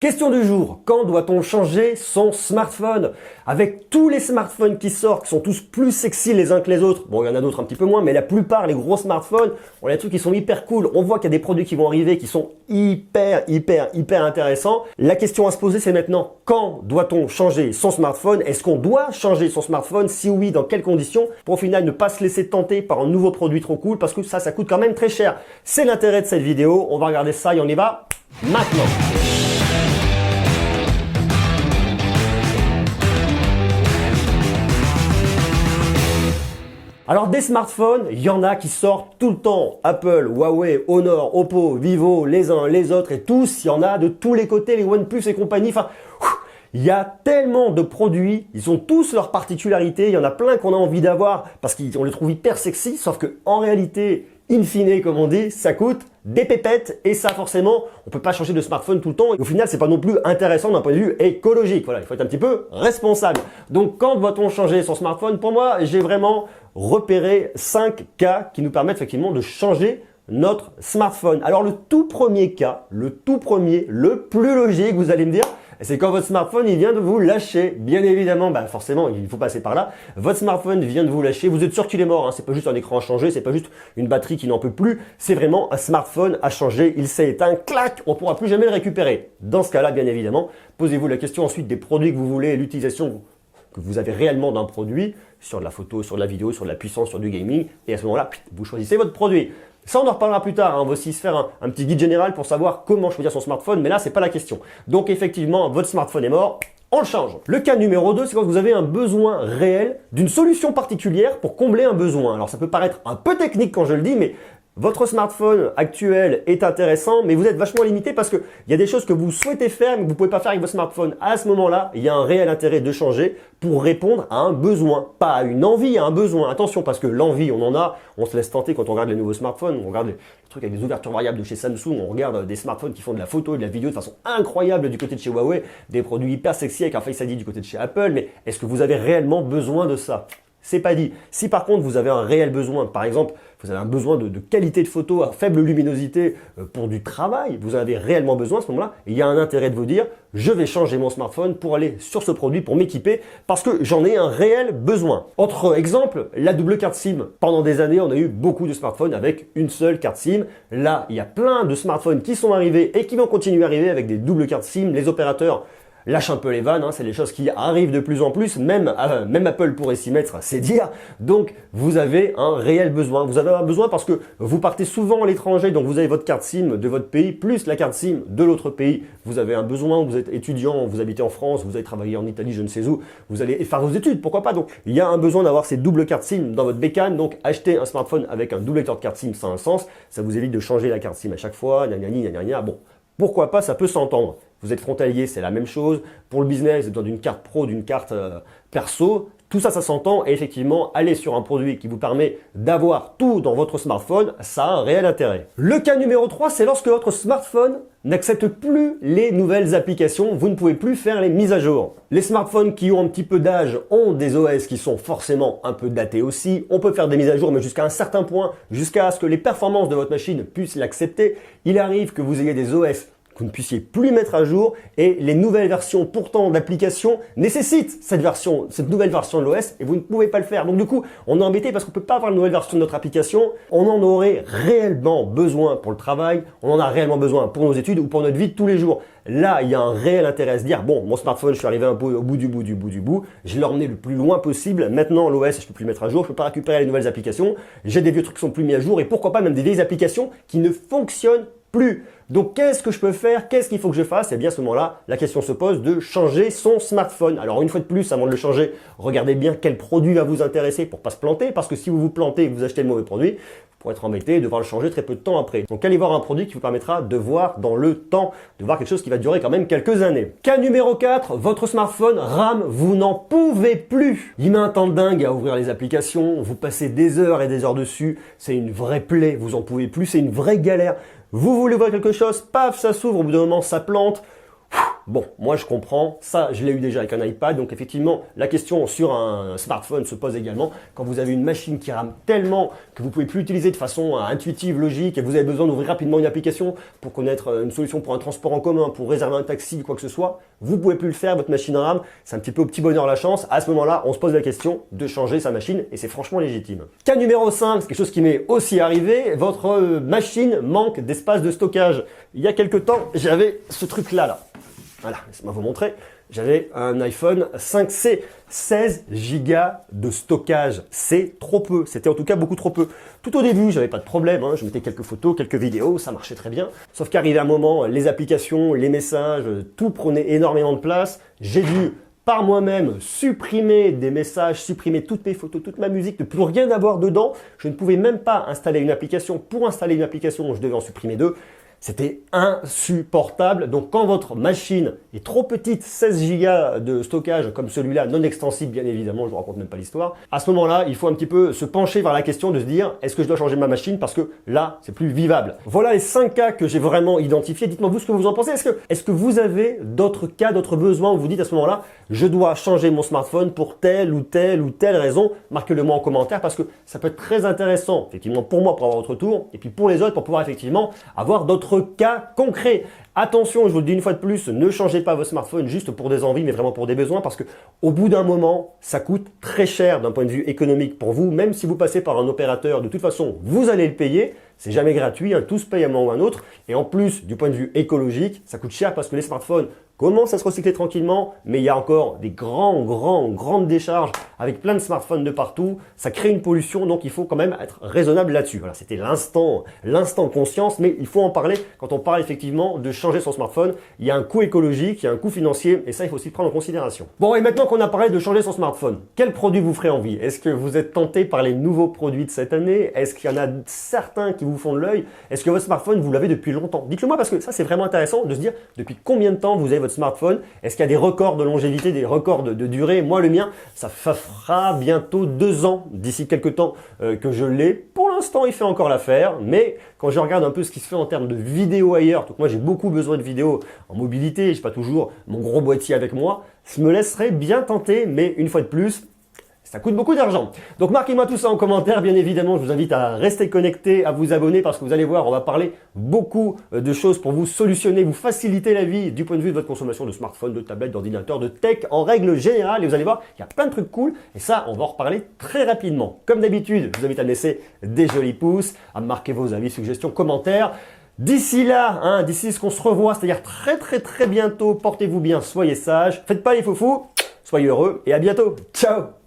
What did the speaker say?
Question du jour, quand doit-on changer son smartphone? Avec tous les smartphones qui sortent, qui sont tous plus sexy les uns que les autres, bon il y en a d'autres un petit peu moins, mais la plupart, les gros smartphones, on a des trucs qui sont hyper cool, on voit qu'il y a des produits qui vont arriver qui sont hyper intéressants. La question à se poser c'est maintenant, quand doit-on changer son smartphone? Est-ce qu'on doit changer son smartphone? Si oui, dans quelles conditions? Pour au final ne pas se laisser tenter par un nouveau produit trop cool, parce que ça coûte quand même très cher. C'est l'intérêt de cette vidéo, on va regarder ça et on y va maintenant. Alors des smartphones, il y en a qui sortent tout le temps. Apple, Huawei, Honor, Oppo, Vivo, les uns, les autres et tous. Il y en a de tous les côtés, les OnePlus et compagnie. Enfin, il y a tellement de produits, ils ont tous leurs particularités. Il y en a plein qu'on a envie d'avoir parce qu'on les trouve hyper sexy. Sauf que en réalité, in fine, comme on dit, ça coûte des pépettes et ça forcément, on peut pas changer de smartphone tout le temps et au final c'est pas non plus intéressant d'un point de vue écologique. Voilà, il faut être un petit peu responsable. Donc quand doit-on changer son smartphone? Pour moi, j'ai vraiment repéré 5 cas qui nous permettent effectivement de changer notre smartphone. Alors le tout premier cas, le plus logique, vous allez me dire, c'est quand votre smartphone il vient de vous lâcher. Bien évidemment, forcément, il faut passer par là. Votre smartphone vient de vous lâcher. Vous êtes sûr qu'il est mort. Hein. C'est pas juste un écran à changer, c'est pas juste une batterie qui n'en peut plus. C'est vraiment un smartphone à changer. Il s'est éteint, clac, on pourra plus jamais le récupérer. Dans ce cas-là, bien évidemment, posez-vous la question ensuite des produits que vous voulez, l'utilisation que vous avez réellement d'un produit, sur de la photo, sur de la vidéo, sur de la puissance, sur du gaming. Et à ce moment-là, vous choisissez votre produit. Ça, on en reparlera plus tard. Hein. On va aussi se faire un petit guide général pour savoir comment choisir son smartphone. Mais là, c'est pas la question. Donc, effectivement, votre smartphone est mort. On le change. Le cas numéro 2, c'est quand vous avez un besoin réel d'une solution particulière pour combler un besoin. Alors, ça peut paraître un peu technique quand je le dis, mais votre smartphone actuel est intéressant, mais vous êtes vachement limité parce qu'il y a des choses que vous souhaitez faire, mais que vous ne pouvez pas faire avec votre smartphone. À ce moment-là, il y a un réel intérêt de changer pour répondre à un besoin. Pas à une envie, à un besoin. Attention, parce que l'envie, on en a, on se laisse tenter quand on regarde les nouveaux smartphones, on regarde les trucs avec des ouvertures variables de chez Samsung, on regarde des smartphones qui font de la photo et de la vidéo de façon incroyable du côté de chez Huawei, des produits hyper sexy avec un Face ID du côté de chez Apple, mais est-ce que vous avez réellement besoin de ça? C'est pas dit. Si par contre vous avez un réel besoin, par exemple, vous avez un besoin de qualité de photo à faible luminosité pour du travail, vous en avez réellement besoin à ce moment-là, il y a un intérêt de vous dire, je vais changer mon smartphone pour aller sur ce produit, pour m'équiper, parce que j'en ai un réel besoin. Autre exemple, la double carte SIM. Pendant des années, on a eu beaucoup de smartphones avec une seule carte SIM. Là, il y a plein de smartphones qui sont arrivés et qui vont continuer à arriver avec des doubles cartes SIM. Les opérateurs lâche un peu les vannes, hein, c'est des choses qui arrivent de plus en plus, même Apple pourrait s'y mettre, c'est dire. Donc vous avez un réel besoin. Vous avez un besoin parce que vous partez souvent à l'étranger, donc vous avez votre carte SIM de votre pays, plus la carte SIM de l'autre pays. Vous avez un besoin, vous êtes étudiant, vous habitez en France, vous allez travailler en Italie, je ne sais où, vous allez faire vos études, pourquoi pas. Donc il y a un besoin d'avoir ces doubles cartes SIM dans votre bécane, donc acheter un smartphone avec un double lecteur de carte SIM, ça a un sens, ça vous évite de changer la carte SIM à chaque fois, bon. Pourquoi pas, ça peut s'entendre. Vous êtes frontalier, c'est la même chose. Pour le business, vous avez besoin d'une carte pro, d'une carte perso. Tout ça, ça s'entend. Et effectivement, aller sur un produit qui vous permet d'avoir tout dans votre smartphone, ça a un réel intérêt. Le cas numéro 3, c'est lorsque votre smartphone n'accepte plus les nouvelles applications. Vous ne pouvez plus faire les mises à jour. Les smartphones qui ont un petit peu d'âge ont des OS qui sont forcément un peu datés aussi. On peut faire des mises à jour, mais jusqu'à un certain point, jusqu'à ce que les performances de votre machine puissent l'accepter. Il arrive que vous ayez des OS que vous ne puissiez plus mettre à jour et les nouvelles versions pourtant d'applications nécessitent cette nouvelle version de l'OS et vous ne pouvez pas le faire. Donc du coup, on est embêté parce qu'on ne peut pas avoir une nouvelle version de notre application. On en aurait réellement besoin pour le travail, on en a réellement besoin pour nos études ou pour notre vie de tous les jours. Là, il y a un réel intérêt à se dire, bon, mon smartphone, je suis arrivé un peu au bout du bout, je l'ai emmené le plus loin possible. Maintenant, l'OS, je peux plus le mettre à jour, je peux pas récupérer les nouvelles applications. J'ai des vieux trucs qui sont plus mis à jour et pourquoi pas même des vieilles applications qui ne fonctionnent plus. Donc, qu'est-ce que je peux faire? Qu'est-ce qu'il faut que je fasse? Et bien, à ce moment-là, la question se pose de changer son smartphone. Alors, une fois de plus, avant de le changer, regardez bien quel produit va vous intéresser pour pas se planter. Parce que si vous vous plantez et que vous achetez le mauvais produit, vous pourrez être embêté et devoir le changer très peu de temps après. Donc, allez voir un produit qui vous permettra de voir dans le temps, de voir quelque chose qui va durer quand même quelques années. Cas numéro 4, votre smartphone rame, vous n'en pouvez plus. Il met un temps de dingue à ouvrir les applications, vous passez des heures et des heures dessus, c'est une vraie plaie, vous en pouvez plus, c'est une vraie galère. Vous voulez voir quelque chose, paf, ça s'ouvre, au bout d'un moment, ça plante. Bon, moi je comprends, ça je l'ai eu déjà avec un iPad, donc effectivement la question sur un smartphone se pose également. Quand vous avez une machine qui rame tellement que vous pouvez plus l'utiliser de façon intuitive, logique, et vous avez besoin d'ouvrir rapidement une application pour connaître une solution pour un transport en commun, pour réserver un taxi, quoi que ce soit, vous pouvez plus le faire, votre machine rame, c'est un petit peu au petit bonheur la chance. À ce moment-là, on se pose la question de changer sa machine et c'est franchement légitime. Cas numéro 5, c'est quelque chose qui m'est aussi arrivé, votre machine manque d'espace de stockage. Il y a quelques temps, j'avais ce truc-là. Voilà, laissez-moi vous montrer. J'avais un iPhone 5C, 16 Go de stockage. C'est trop peu. C'était en tout cas beaucoup trop peu. Tout au début, j'avais pas de problème. Je mettais quelques photos, quelques vidéos, ça marchait très bien. Sauf qu'arrivé un moment, les applications, les messages, tout prenait énormément de place. J'ai dû par moi-même supprimer des messages, supprimer toutes mes photos, toute ma musique, ne plus rien avoir dedans. Je ne pouvais même pas installer une application. Pour installer une application, je devais en supprimer 2. C'était insupportable. Donc quand votre machine est trop petite, 16 Go de stockage comme celui-là, non extensible bien évidemment, je ne vous raconte même pas l'histoire, à ce moment-là, il faut un petit peu se pencher vers la question de se dire, est-ce que je dois changer ma machine parce que là, c'est plus vivable. Voilà les 5 cas que j'ai vraiment identifiés. Dites-moi vous ce que vous en pensez. Est-ce que vous avez d'autres cas, d'autres besoins où vous dites à ce moment-là, je dois changer mon smartphone pour telle ou telle ou telle raison? Marquez-le moi en commentaire parce que ça peut être très intéressant, effectivement, pour moi pour avoir votre retour et puis pour les autres pour pouvoir effectivement avoir d'autres cas concrets. Attention, je vous le dis une fois de plus, ne changez pas votre smartphone juste pour des envies, mais vraiment pour des besoins, parce que au bout d'un moment, ça coûte très cher d'un point de vue économique pour vous. Même si vous passez par un opérateur, de toute façon, vous allez le payer. C'est jamais gratuit, tous payent à un moment ou à un autre. Et en plus, du point de vue écologique, ça coûte cher parce que les smartphones commencent à se recycler tranquillement, mais il y a encore des grandes décharges avec plein de smartphones de partout. Ça crée une pollution, donc il faut quand même être raisonnable là-dessus. Voilà, c'était l'instant conscience, mais il faut en parler quand on parle effectivement de changer son smartphone. Il y a un coût écologique, il y a un coût financier, et ça, il faut aussi le prendre en considération. Bon, et maintenant qu'on a parlé de changer son smartphone, quel produit vous ferait envie? Est-ce que vous êtes tenté par les nouveaux produits de cette année? Est-ce qu'il y en a certains qui vous font de l'œil? Est-ce que votre smartphone, vous l'avez depuis longtemps? Dites-le moi parce que ça, c'est vraiment intéressant de se dire depuis combien de temps vous avez votre smartphone. Est-ce qu'il y a des records de longévité, des records de durée? Moi, le mien, ça fera bientôt 2 ans, d'ici quelques temps, que je l'ai. Pour l'instant, il fait encore l'affaire, mais quand je regarde un peu ce qui se fait en termes de vidéos ailleurs, donc moi j'ai beaucoup besoin de vidéos en mobilité, je n'ai pas toujours mon gros boîtier avec moi, je me laisserais bien tenter, mais une fois de plus, ça coûte beaucoup d'argent. Donc marquez-moi tout ça en commentaire. Bien évidemment, je vous invite à rester connecté, à vous abonner parce que vous allez voir, on va parler beaucoup de choses pour vous solutionner, vous faciliter la vie du point de vue de votre consommation de smartphone, de tablette, d'ordinateur, de tech en règle générale. Et vous allez voir, il y a plein de trucs cool et ça, on va en reparler très rapidement. Comme d'habitude, je vous invite à me laisser des jolis pouces, à marquer vos avis, suggestions, commentaires. D'ici là, d'ici ce qu'on se revoit, c'est-à-dire très bientôt, portez-vous bien, soyez sages, faites pas les foufous, soyez heureux et à bientôt. Ciao!